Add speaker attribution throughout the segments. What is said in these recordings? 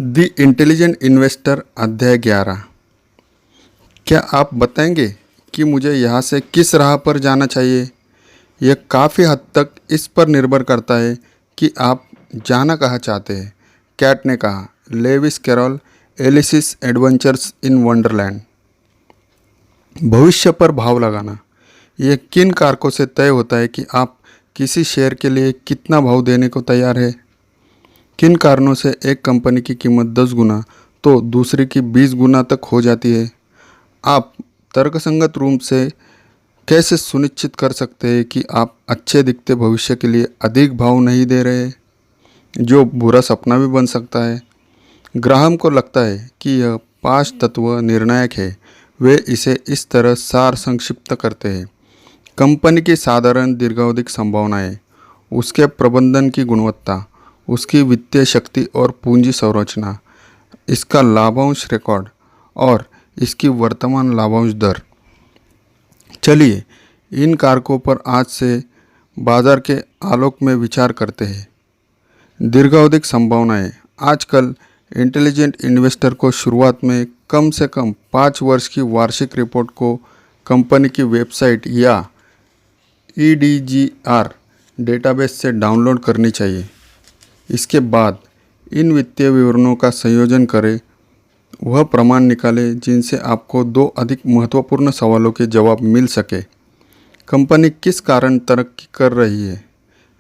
Speaker 1: The intelligent investor अध्याय 11। क्या आप बताएंगे कि मुझे यहाँ से किस राह पर जाना चाहिए? यह काफ़ी हद तक इस पर निर्भर करता है कि आप जाना कहाँ चाहते हैं। कैट ने कहा। Lewis Carroll, Alice's Adventures in Wonderland. भविष्य पर भाव लगाना यह किन कारकों से तय होता है कि आप किसी शेयर के लिए कितना भाव देने को तैयार है। किन कारणों से एक कंपनी की कीमत 10 गुना तो दूसरी की 20 गुना तक हो जाती है। आप तर्कसंगत रूप से कैसे सुनिश्चित कर सकते हैं कि आप अच्छे दिखते भविष्य के लिए अधिक भाव नहीं दे रहे, जो बुरा सपना भी बन सकता है। ग्राहम को लगता है कि यह 5 तत्व निर्णायक है। वे इसे इस तरह सार संक्षिप्त करते हैं। कंपनी की साधारण दीर्घावधिक संभावनाएं, उसके प्रबंधन की गुणवत्ता, उसकी वित्तीय शक्ति और पूंजी संरचना, इसका लाभांश रिकॉर्ड और इसकी वर्तमान लाभांश दर। चलिए इन कारकों पर आज से बाजार के आलोक में विचार करते हैं। दीर्घावधिक संभावनाएं। आजकल इंटेलिजेंट इन्वेस्टर को शुरुआत में कम से कम 5 वर्ष की वार्षिक रिपोर्ट को कंपनी की वेबसाइट या EDGR डेटाबेस से डाउनलोड करनी चाहिए। इसके बाद इन वित्तीय विवरणों का संयोजन करें, वह प्रमाण निकालें जिनसे आपको 2 अधिक महत्वपूर्ण सवालों के जवाब मिल सके। कंपनी किस कारण तरक्की कर रही है,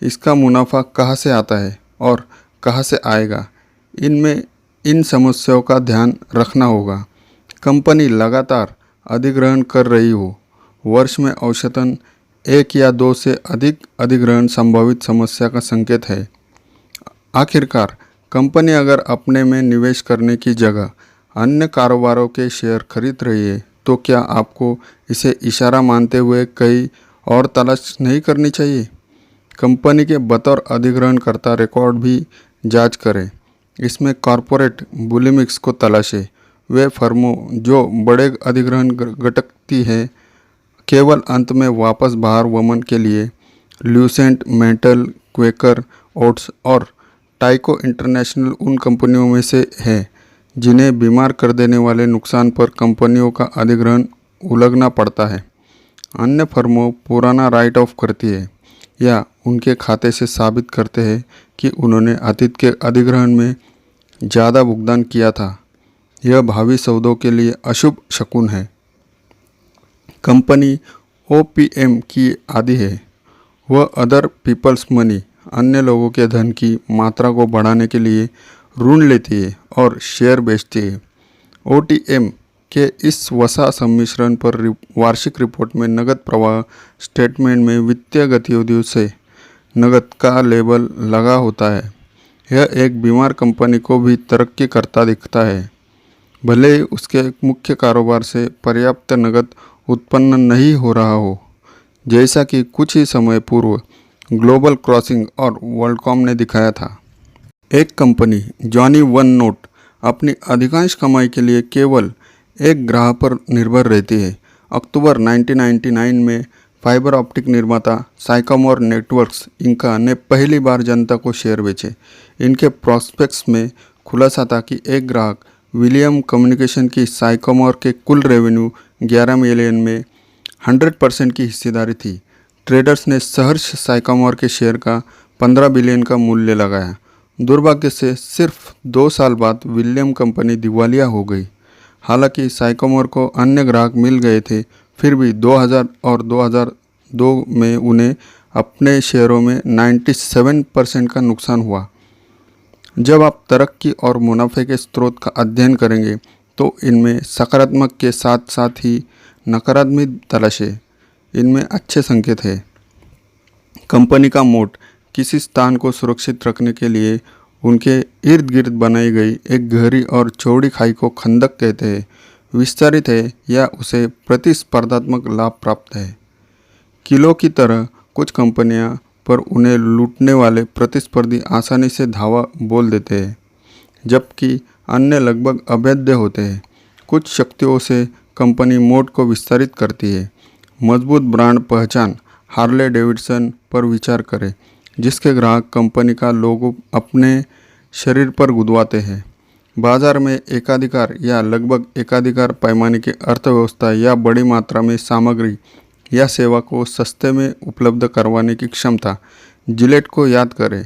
Speaker 1: इसका मुनाफा कहाँ से आता है और कहाँ से आएगा। इनमें इन समस्याओं का ध्यान रखना होगा। कंपनी लगातार अधिग्रहण कर रही हो, वर्ष में औसतन 1 या 2 से अधिक अधिग्रहण संभावित समस्या का संकेत है। आखिरकार कंपनी अगर अपने में निवेश करने की जगह अन्य कारोबारों के शेयर खरीद रही है तो क्या आपको इसे इशारा मानते हुए कहीं और तलाश नहीं करनी चाहिए। कंपनी के बतौर अधिग्रहणकर्ता रिकॉर्ड भी जांच करें। इसमें कॉरपोरेट बुलिमिक्स को तलाशें। वे फर्मों जो बड़े अधिग्रहण घटकती है केवल अंत में वापस बाहर वमन के लिए ल्यूसेंट, मेटल, क्वेकर ओट्स और टाइको इंटरनेशनल उन कंपनियों में से है जिन्हें बीमार कर देने वाले नुकसान पर कंपनियों का अधिग्रहण उलझना पड़ता है। अन्य फर्मों पुराना राइट ऑफ करती है या उनके खाते से साबित करते हैं कि उन्होंने अतीत के अधिग्रहण में ज़्यादा भुगतान किया था। यह भावी सौदों के लिए अशुभ शकुन है। कंपनी OPM की आदी है। वह अदर पीपल्स मनी, अन्य लोगों के धन की मात्रा को बढ़ाने के लिए ऋण लेती है और शेयर बेचती है। OTM के इस वसा सम्मिश्रण पर वार्षिक रिपोर्ट में नकद प्रवाह स्टेटमेंट में वित्तीय गतिविधियों से नकद का लेबल लगा होता है। यह एक बीमार कंपनी को भी तरक्की करता दिखता है, भले ही उसके मुख्य कारोबार से पर्याप्त नकद उत्पन्न नहीं हो रहा हो, जैसा कि कुछ ही समय पूर्व ग्लोबल क्रॉसिंग और वर्ल्डकॉम ने दिखाया था। एक कंपनी जॉनी वन नोट अपनी अधिकांश कमाई के लिए केवल एक ग्राहक पर निर्भर रहती है। अक्टूबर 1999 में फाइबर ऑप्टिक निर्माता साइकोमोर नेटवर्क्स इंका ने पहली बार जनता को शेयर बेचे। इनके प्रॉस्पेक्ट्स में खुलासा था कि एक ग्राहक विलियम कम्युनिकेशन की साइकोमोर के कुल रेवेन्यू 11 मिलियन में 100% की हिस्सेदारी थी। ट्रेडर्स ने सहर्ष साइकोमोर के शेयर का 15 बिलियन का मूल्य लगाया। दुर्भाग्य से सिर्फ 2 साल बाद विलियम कंपनी दिवालिया हो गई। हालांकि साइकोमोर को अन्य ग्राहक मिल गए थे, फिर भी 2000 और 2002 में उन्हें अपने शेयरों में 97% का नुकसान हुआ। जब आप तरक्की और मुनाफे के स्रोत का अध्ययन करेंगे तो इनमें सकारात्मक के साथ साथ ही नकारात्मक तलाशें। इनमें अच्छे संकेत है। कंपनी का मोट किसी स्थान को सुरक्षित रखने के लिए उनके इर्द गिर्द बनाई गई एक गहरी और चौड़ी खाई को खंदक कहते हैं। विस्तारित है या उसे प्रतिस्पर्धात्मक लाभ प्राप्त है। किलो की तरह कुछ कंपनियां पर उन्हें लूटने वाले प्रतिस्पर्धी आसानी से धावा बोल देते हैं, जबकि अन्य लगभग अभेद्य होते हैं। कुछ शक्तियों से कंपनी मोट को विस्तारित करती है। मजबूत ब्रांड पहचान। हार्ले डेविडसन पर विचार करें, जिसके ग्राहक कंपनी का लोगो अपने शरीर पर गुदवाते हैं। बाजार में एकाधिकार या लगभग एकाधिकार पैमाने की अर्थव्यवस्था या बड़ी मात्रा में सामग्री या सेवा को सस्ते में उपलब्ध करवाने की क्षमता। जिलेट को याद करें,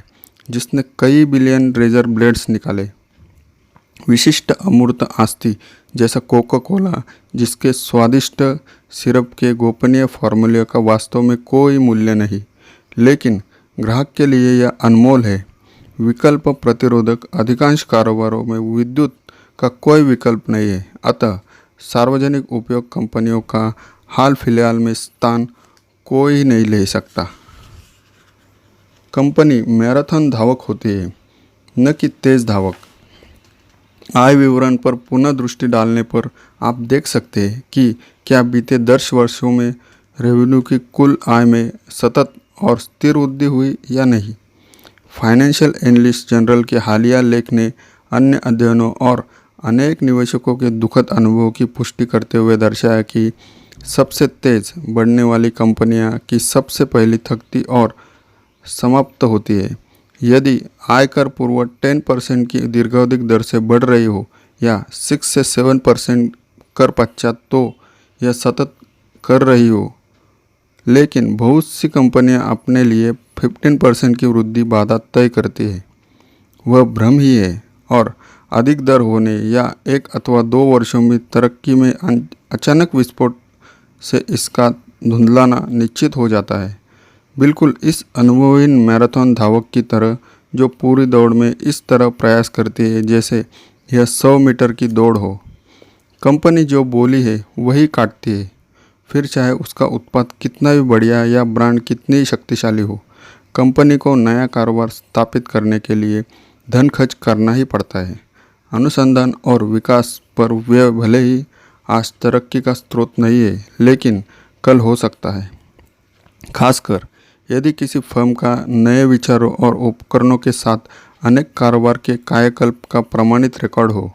Speaker 1: जिसने कई बिलियन रेजर ब्लेड्स निकाले। विशिष्ट अमूर्त आस्ति जैसा कोका कोला, जिसके स्वादिष्ट सिरप के गोपनीय फार्मूले का वास्तव में कोई मूल्य नहीं, लेकिन ग्राहक के लिए यह अनमोल है। विकल्प प्रतिरोधक। अधिकांश कारोबारों में विद्युत का कोई विकल्प नहीं है, अतः सार्वजनिक उपयोग कंपनियों का हाल फिलहाल में स्थान कोई नहीं ले सकता। कंपनी मैराथन धावक होती है, न कि तेज धावक। आय विवरण पर पुनः दृष्टि डालने पर आप देख सकते हैं कि क्या बीते 10 वर्षों में रेवेन्यू की कुल आय में सतत और स्थिर वृद्धि हुई या नहीं। फाइनेंशियल एनालिस्ट जनरल के हालिया लेख ने अन्य अध्ययनों और अनेक निवेशकों के दुखद अनुभवों की पुष्टि करते हुए दर्शाया कि सबसे तेज बढ़ने वाली कंपनियां की सबसे पहली थकती और समाप्त होती है। यदि आयकर पूर्व 10% की दीर्घावधिक दर से बढ़ रही हो या 6 से 7% कर पश्चात तो यह सतत कर रही हो, लेकिन बहुत सी कंपनियां अपने लिए 15% की वृद्धि बाधा तय करती है, वह भ्रम ही है और अधिक दर होने या 1 अथवा 2 वर्षों में तरक्की में अचानक विस्फोट से इसका धुंधलाना निश्चित हो जाता है। बिल्कुल इस अनुभवहीन मैराथन धावक की तरह, जो पूरी दौड़ में इस तरह प्रयास करती है जैसे यह 100 मीटर की दौड़ हो। कंपनी जो बोली है वही काटती है, फिर चाहे उसका उत्पाद कितना भी बढ़िया या ब्रांड कितनी शक्तिशाली हो। कंपनी को नया कारोबार स्थापित करने के लिए धन खर्च करना ही पड़ता है। अनुसंधान और विकास पर व्यय भले ही आज तरक्की का स्रोत नहीं है, लेकिन कल हो सकता है, खासकर यदि किसी फर्म का नए विचारों और उपकरणों के साथ अनेक कारोबार के कायाकल्प का प्रमाणित रिकॉर्ड हो।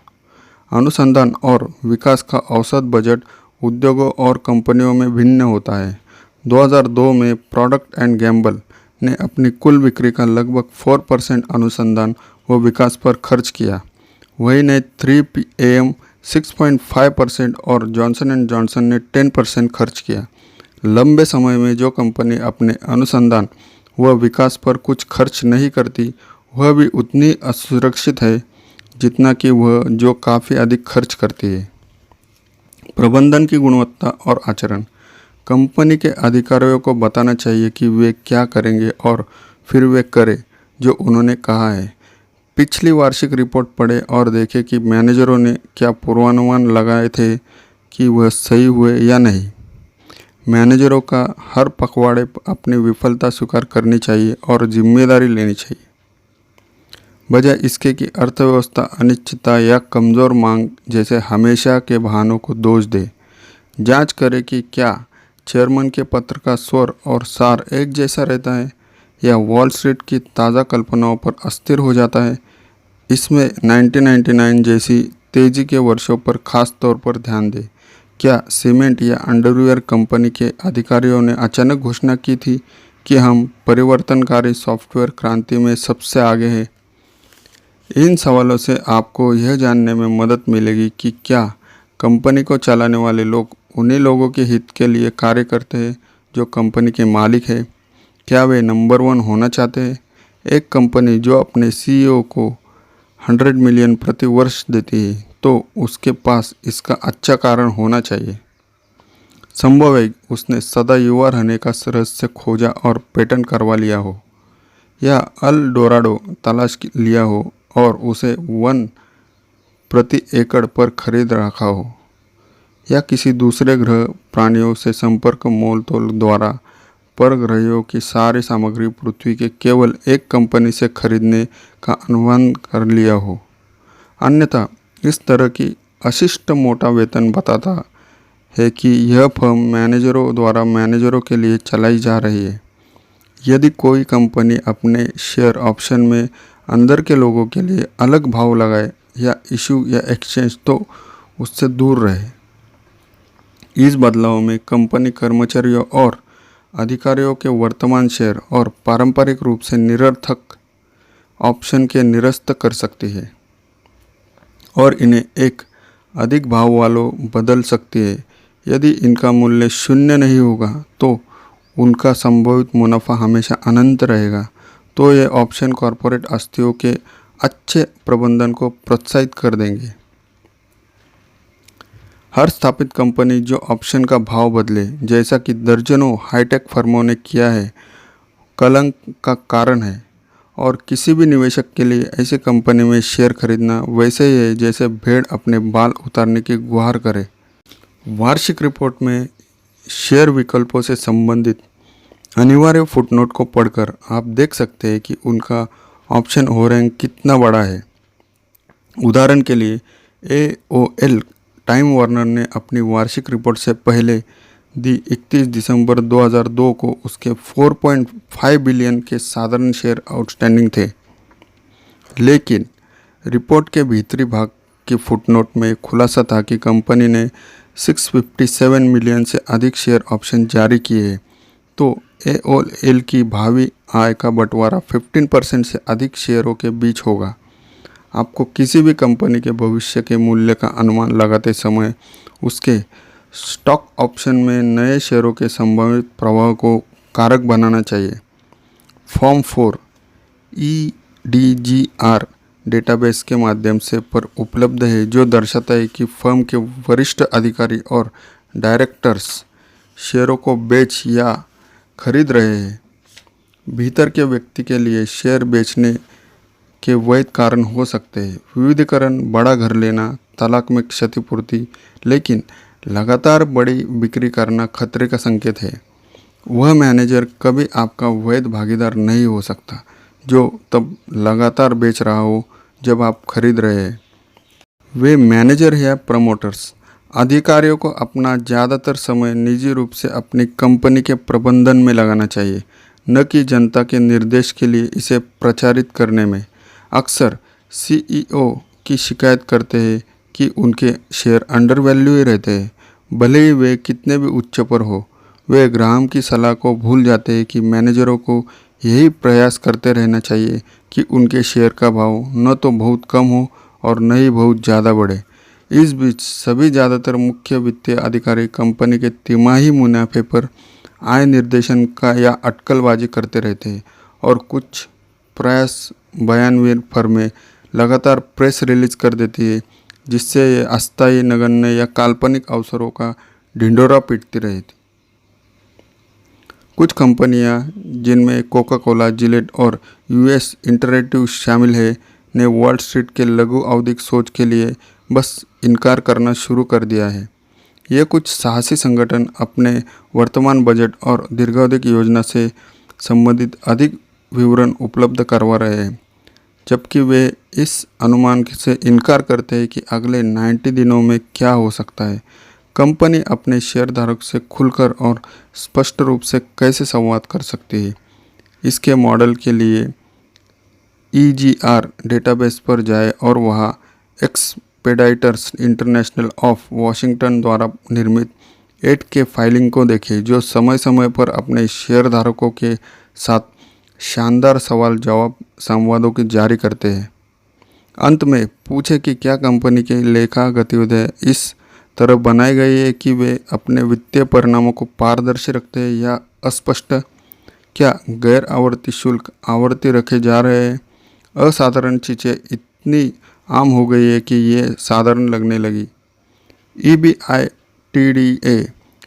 Speaker 1: अनुसंधान और विकास का औसत बजट उद्योगों और कंपनियों में भिन्न होता है। 2002 में प्रोडक्ट एंड गैम्बल ने अपनी कुल बिक्री का लगभग 4% अनुसंधान व विकास पर खर्च किया। वहीं ने 3AM 6.5% और जॉनसन एंड जॉनसन ने 10% खर्च किया। लंबे समय में जो कंपनी अपने अनुसंधान व विकास पर कुछ खर्च नहीं करती, वह भी उतनी असुरक्षित है जितना कि वह जो काफ़ी अधिक खर्च करती है। प्रबंधन की गुणवत्ता और आचरण। कंपनी के अधिकारियों को बताना चाहिए कि वे क्या करेंगे और फिर वे करें जो उन्होंने कहा है। पिछली वार्षिक रिपोर्ट पढ़ें और देखें कि मैनेजरों ने क्या पूर्वानुमान लगाए थे कि वह सही हुए या नहीं। मैनेजरों का हर पखवाड़े अपनी विफलता स्वीकार करनी चाहिए और जिम्मेदारी लेनी चाहिए, बजाय इसके कि अर्थव्यवस्था अनिश्चितता या कमज़ोर मांग जैसे हमेशा के बहानों को दोष दे। जांच करें कि क्या चेयरमैन के पत्र का स्वर और सार एक जैसा रहता है या वॉल स्ट्रीट की ताज़ा कल्पनाओं पर अस्थिर हो जाता है। इसमें 1999 जैसी तेज़ी के वर्षों पर खास तौर पर ध्यान दें। क्या सीमेंट या अंडरवियर कंपनी के अधिकारियों ने अचानक घोषणा की थी कि हम परिवर्तनकारी सॉफ्टवेयर क्रांति में सबसे आगे हैं। इन सवालों से आपको यह जानने में मदद मिलेगी कि क्या कंपनी को चलाने वाले लोग उन्हीं लोगों के हित के लिए कार्य करते हैं जो कंपनी के मालिक है। क्या वे नंबर 1 होना चाहते हैं। एक कंपनी जो अपने CEO को 100 मिलियन प्रति वर्ष देती है, तो उसके पास इसका अच्छा कारण होना चाहिए। संभव है उसने सदा युवा रहने का रहस्य खोजा और पेटेंट करवा लिया हो, या अल डोराडो तलाश लिया हो और उसे 1 प्रति एकड़ पर खरीद रखा हो, या किसी दूसरे ग्रह प्राणियों से संपर्क मोल तोल द्वारा परग्रहियों की सारी सामग्री पृथ्वी के केवल एक कंपनी से खरीदने का अनुमान कर लिया हो। अन्यथा इस तरह की अशिष्ट मोटा वेतन बताता है कि यह फर्म मैनेजरों द्वारा मैनेजरों के लिए चलाई जा रही है। यदि कोई कंपनी अपने शेयर ऑप्शन में अंदर के लोगों के लिए अलग भाव लगाए या इशू या एक्सचेंज, तो उससे दूर रहे। इस बदलाव में कंपनी कर्मचारियों और अधिकारियों के वर्तमान शेयर और पारंपरिक रूप से निरर्थक ऑप्शन के निरस्त कर सकती है। और इन्हें एक अधिक भाव वालों बदल सकती है। यदि इनका मूल्य शून्य नहीं होगा तो उनका संभावित मुनाफा हमेशा अनंत रहेगा। तो ये ऑप्शन कॉरपोरेट आस्तियों के अच्छे प्रबंधन को प्रोत्साहित कर देंगे। हर स्थापित कंपनी जो ऑप्शन का भाव बदले, जैसा कि दर्जनों हाईटेक फर्मों ने किया है, कलंक का कारण है। और किसी भी निवेशक के लिए ऐसी कंपनी में शेयर खरीदना वैसे ही है जैसे भेड़ अपने बाल उतारने की गुहार करे। वार्षिक रिपोर्ट में शेयर विकल्पों से संबंधित अनिवार्य फुटनोट को पढ़कर आप देख सकते हैं कि उनका ऑप्शन होल्डिंग कितना बड़ा है। उदाहरण के लिए AOL टाइम वार्नर ने अपनी वार्षिक रिपोर्ट से पहले दी 31 दिसंबर 2002 को उसके 4.5 बिलियन के साधारण शेयर आउटस्टैंडिंग थे। लेकिन रिपोर्ट के भीतरी भाग की फुटनोट में खुलासा था कि कंपनी ने 657 मिलियन से अधिक शेयर ऑप्शन जारी किए हैं। तो AOL की भावी आय का बंटवारा 15% से अधिक शेयरों के बीच होगा। आपको किसी भी कंपनी के भविष्य के मूल्य का अनुमान लगाते समय उसके स्टॉक ऑप्शन में नए शेयरों के संभावित प्रवाह को कारक बनाना चाहिए। फॉर्म 4 EDGR डेटाबेस के माध्यम से पर उपलब्ध है, जो दर्शाता है कि फर्म के वरिष्ठ अधिकारी और डायरेक्टर्स शेयरों को बेच या खरीद रहे हैं। भीतर के व्यक्ति के लिए शेयर बेचने के वैध कारण हो सकते हैं विविधीकरण, बड़ा घर लेना, तलाक में क्षतिपूर्ति, लेकिन लगातार बड़ी बिक्री करना खतरे का संकेत है। वह मैनेजर कभी आपका वैध भागीदार नहीं हो सकता जो तब लगातार बेच रहा हो जब आप खरीद रहे हैं। वे मैनेजर या प्रमोटर्स अधिकारियों को अपना ज़्यादातर समय निजी रूप से अपनी कंपनी के प्रबंधन में लगाना चाहिए, न कि जनता के निर्देश के लिए इसे प्रचारित करने में। अक्सर CEO की शिकायत करते हैं कि उनके शेयर अंडर वैल्यू ही रहते हैं, भले ही वे कितने भी उच्च पर हो। वे ग्राहक की सलाह को भूल जाते हैं कि मैनेजरों को यही प्रयास करते रहना चाहिए कि उनके शेयर का भाव न तो बहुत कम हो और न ही बहुत ज़्यादा बढ़े। इस बीच सभी ज़्यादातर मुख्य वित्तीय अधिकारी कंपनी के तिमाही मुनाफे पर आय निर्देशन का या अटकलबाजी करते रहते हैं और कुछ प्रयास बयानवीर फर्में लगातार प्रेस रिलीज कर देती है, जिससे ये अस्थायी, नगण्य या काल्पनिक अवसरों का ढिंढोरा पीटती रहती। कुछ कंपनियां जिनमें कोका कोला, जिलेट और US इंटरैक्टिव शामिल है ने वॉल स्ट्रीट के लघु अवधिक सोच के लिए बस इनकार करना शुरू कर दिया है। ये कुछ साहसी संगठन अपने वर्तमान बजट और दीर्घावधिक योजना से संबंधित अधिक विवरण उपलब्ध करवा रहे हैं, जबकि वे इस अनुमान से इनकार करते हैं कि अगले 90 दिनों में क्या हो सकता है। कंपनी अपने शेयरधारक से खुलकर और स्पष्ट रूप से कैसे संवाद कर सकती है। इसके मॉडल के लिए EGR डेटाबेस पर जाएं और वहां एक्सपेडाइटर्स इंटरनेशनल ऑफ वाशिंगटन द्वारा निर्मित 8K फाइलिंग को देखें, जो समय समय पर अपने शेयरधारकों के साथ शानदार सवाल जवाब संवादों की जारी करते हैं। अंत में पूछे कि क्या कंपनी की लेखा गतिविधियां इस तरह बनाई गई है कि वे अपने वित्तीय परिणामों को पारदर्शी रखते हैं या अस्पष्ट। क्या गैर आवर्ती शुल्क आवर्ती रखे जा रहे हैं। असाधारण चीज़ें इतनी आम हो गई है कि ये साधारण लगने लगी। EBITDA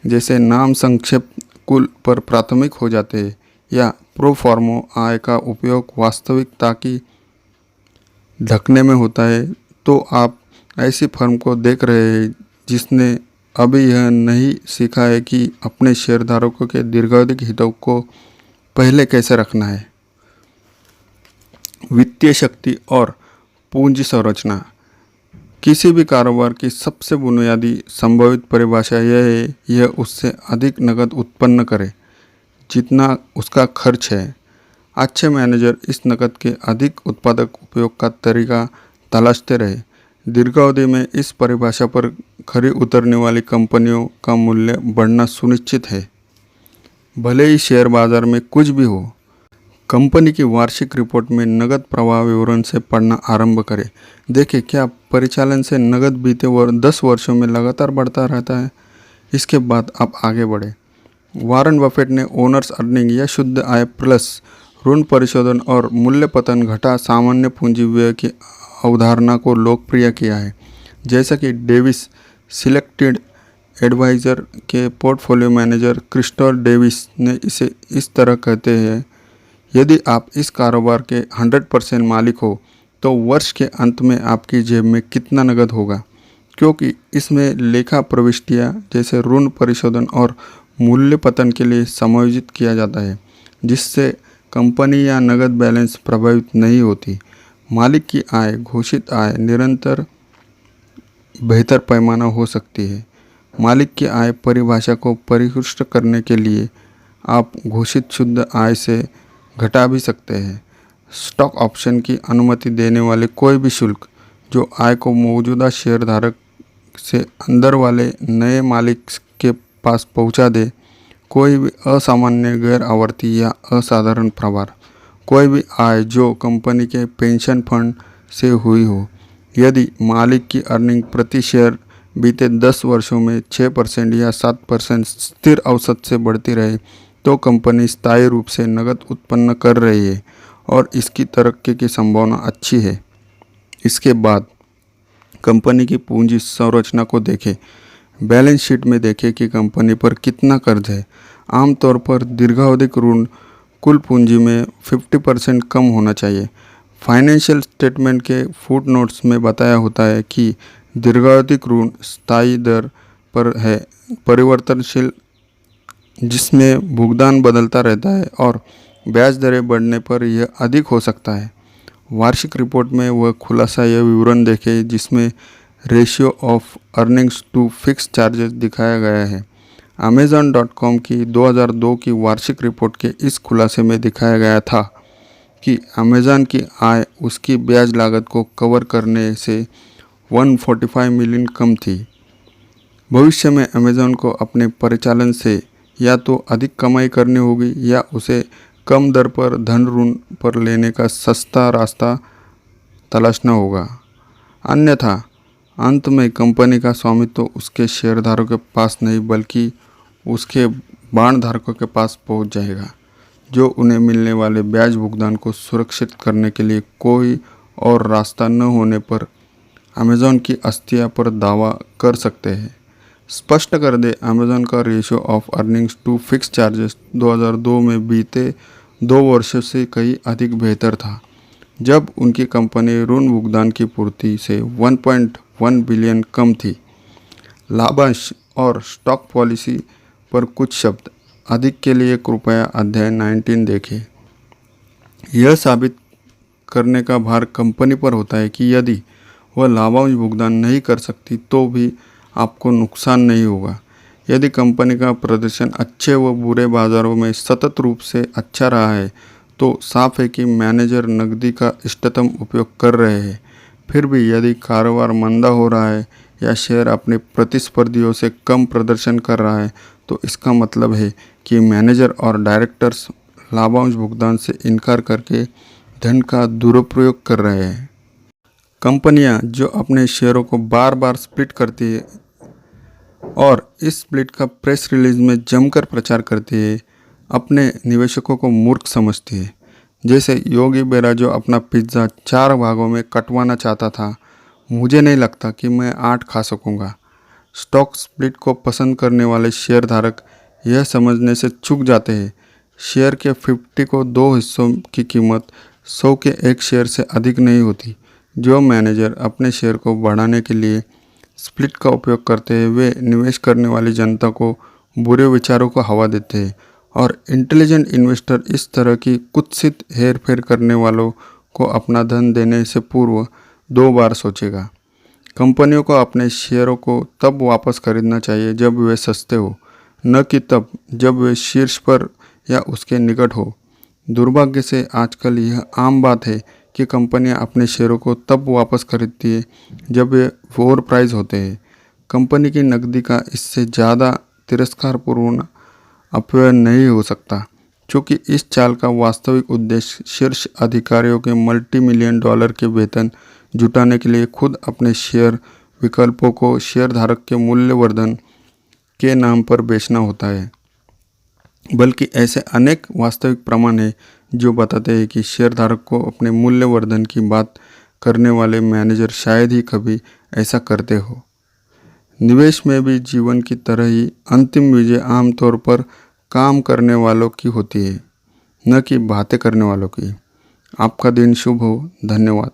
Speaker 1: जैसे नाम संक्षेप कुल पर प्राथमिक हो जाते हैं या प्रोफॉर्मा आय का उपयोग वास्तविकता की ढकने में होता है, तो आप ऐसी फर्म को देख रहे हैं जिसने अभी यह नहीं सीखा है कि अपने शेयरधारकों के दीर्घावधिक हितों को पहले कैसे रखना है। वित्तीय शक्ति और पूंजी संरचना। किसी भी कारोबार की सबसे बुनियादी संभावित परिभाषा यह है यह उससे अधिक नकद उत्पन्न करे जितना उसका खर्च है। अच्छे मैनेजर इस नकद के अधिक उत्पादक उपयोग का तरीका तलाशते रहे। दीर्घावधि में इस परिभाषा पर खरी उतरने वाली कंपनियों का मूल्य बढ़ना सुनिश्चित है। भले ही शेयर बाजार में कुछ भी हो, कंपनी की वार्षिक रिपोर्ट में नकद प्रवाह विवरण से पढ़ना आरंभ करें। देखें क्या परिचालन से नकद बीते 10 वर्षों में लगातार बढ़ता रहता है। इसके बाद आप आगे बढ़ें। वॉरेन बफेट ने ओनर्स अर्निंग या शुद्ध आय प्लस ऋण परिशोधन और मूल्य पतन घटा सामान्य पूंजी व्यय की अवधारणा को लोकप्रिय किया है। जैसा कि डेविस सिलेक्टेड एडवाइज़र के पोर्टफोलियो मैनेजर क्रिस्टोफर डेविस ने इसे इस तरह कहते हैं, यदि आप इस कारोबार के 100% मालिक हो तो वर्ष के अंत में आपकी जेब में कितना नकद होगा, क्योंकि इसमें लेखा प्रविष्टियाँ जैसे ऋण परिशोधन और मूल्य पतन के लिए समायोजित किया जाता है, जिससे कंपनी या नकद बैलेंस प्रभावित नहीं होती। मालिक की आय घोषित आय निरंतर बेहतर पैमाना हो सकती है। मालिक की आय परिभाषा को परिष्कृत करने के लिए आप घोषित शुद्ध आय से घटा भी सकते हैं। स्टॉक ऑप्शन की अनुमति देने वाले कोई भी शुल्क जो आय को मौजूदा शेयरधारक से अंदर वाले नए मालिक के पास पहुंचा दे। कोई भी असामान्य गैर आवर्ती या असाधारण प्रभार, कोई भी आय जो कंपनी के पेंशन फंड से हुई हो। यदि मालिक की अर्निंग प्रति शेयर बीते 10 वर्षों में 6% या 7% स्थिर औसत से बढ़ती रहे तो कंपनी स्थायी रूप से नकद उत्पन्न कर रही है और इसकी तरक्की की संभावना अच्छी है। इसके बाद कंपनी की पूंजी संरचना को देखें। बैलेंस शीट में देखें कि कंपनी पर कितना कर्ज है। आमतौर पर दीर्घावधिक ऋण कुल पूंजी में 50% कम होना चाहिए। फाइनेंशियल स्टेटमेंट के फुटनोट्स में बताया होता है कि दीर्घावधिक ऋण स्थायी दर पर है, परिवर्तनशील, जिसमें भुगतान बदलता रहता है और ब्याज दरें बढ़ने पर यह अधिक हो सकता है। वार्षिक रिपोर्ट में वह खुलासा या विवरण देखें जिसमें ratio of earnings to fix charges दिखाया गया है। Amazon.com की 2002 की वार्षिक रिपोर्ट के इस खुलासे में दिखाया गया था कि अमेज़न की आय उसकी ब्याज लागत को कवर करने से 145 मिलियन कम थी। भविष्य में अमेज़न को अपने परिचालन से या तो अधिक कमाई करनी होगी या उसे कम दर पर धन ऋण पर लेने का सस्ता रास्ता तलाशना होगा। अन्यथा अंत में कंपनी का स्वामित्व उसके शेयरधारकों के पास नहीं बल्कि उसके बांडधारकों के पास पहुंच जाएगा, जो उन्हें मिलने वाले ब्याज भुगतान को सुरक्षित करने के लिए कोई और रास्ता न होने पर अमेज़न की अस्थिया पर दावा कर सकते हैं। स्पष्ट कर दे, अमेज़न का ratio of earnings to fix charges 2002 में बीते 2 वर्षों से कहीं अधिक बेहतर था, जब उनकी कंपनी ऋण भुगतान की पूर्ति से 1.1 बिलियन कम थी। लाभांश और स्टॉक पॉलिसी पर कुछ शब्द अधिक के लिए कृपया अध्याय 19 देखें। यह साबित करने का भार कंपनी पर होता है कि यदि वह लाभांश भुगतान नहीं कर सकती तो भी आपको नुकसान नहीं होगा। यदि कंपनी का प्रदर्शन अच्छे व बुरे बाजारों में सतत रूप से अच्छा रहा है तो साफ है कि मैनेजर नकदी का इष्टतम उपयोग कर रहे हैं। फिर भी यदि कारोबार मंदा हो रहा है या शेयर अपने प्रतिस्पर्धियों से कम प्रदर्शन कर रहा है तो इसका मतलब है कि मैनेजर और डायरेक्टर्स लाभांश भुगतान से इनकार करके धन का दुरुपयोग कर रहे हैं। कंपनियां जो अपने शेयरों को बार बार स्प्लिट करती है और इस स्प्लिट का प्रेस रिलीज में जमकर प्रचार करती है, अपने निवेशकों को मूर्ख समझती है। जैसे योगी बेरा जो अपना पिज्ज़ा 4 भागों में कटवाना चाहता था, मुझे नहीं लगता कि मैं 8 खा सकूंगा। स्टॉक स्प्लिट को पसंद करने वाले शेयरधारक यह समझने से चूक जाते हैं शेयर के 50 को 2 हिस्सों की कीमत 100 के 1 शेयर से अधिक नहीं होती। जो मैनेजर अपने शेयर को बढ़ाने के लिए स्प्लिट का उपयोग करते हैं वे निवेश करने वाली जनता को बुरे विचारों को हवा देते हैं और इंटेलिजेंट इन्वेस्टर इस तरह की कुत्सित हेर फेर करने वालों को अपना धन देने से पूर्व 2 बार सोचेगा। कंपनियों को अपने शेयरों को तब वापस खरीदना चाहिए जब वे सस्ते हो, न कि तब जब वे शीर्ष पर या उसके निकट हो। दुर्भाग्य से आजकल यह आम बात है कि कंपनियां अपने शेयरों को तब वापस खरीदती है जब वे ओवर प्राइस होते हैं। कंपनी की नकदी का इससे ज़्यादा तिरस्कारपूर्ण अपव्यय नहीं हो सकता। चूँकि इस चाल का वास्तविक उद्देश्य शीर्ष अधिकारियों के मल्टी-मिलियन डॉलर के वेतन जुटाने के लिए खुद अपने शेयर विकल्पों को शेयरधारक के मूल्यवर्धन के नाम पर बेचना होता है, बल्कि ऐसे अनेक वास्तविक प्रमाण हैं जो बताते हैं कि शेयरधारक को अपने मूल्यवर्धन की बात करने वाले मैनेजर शायद ही कभी ऐसा करते हो। निवेश में भी जीवन की तरह ही अंतिम विजय आमतौर पर काम करने वालों की होती है, न कि बातें करने वालों की। आपका दिन शुभ हो। धन्यवाद।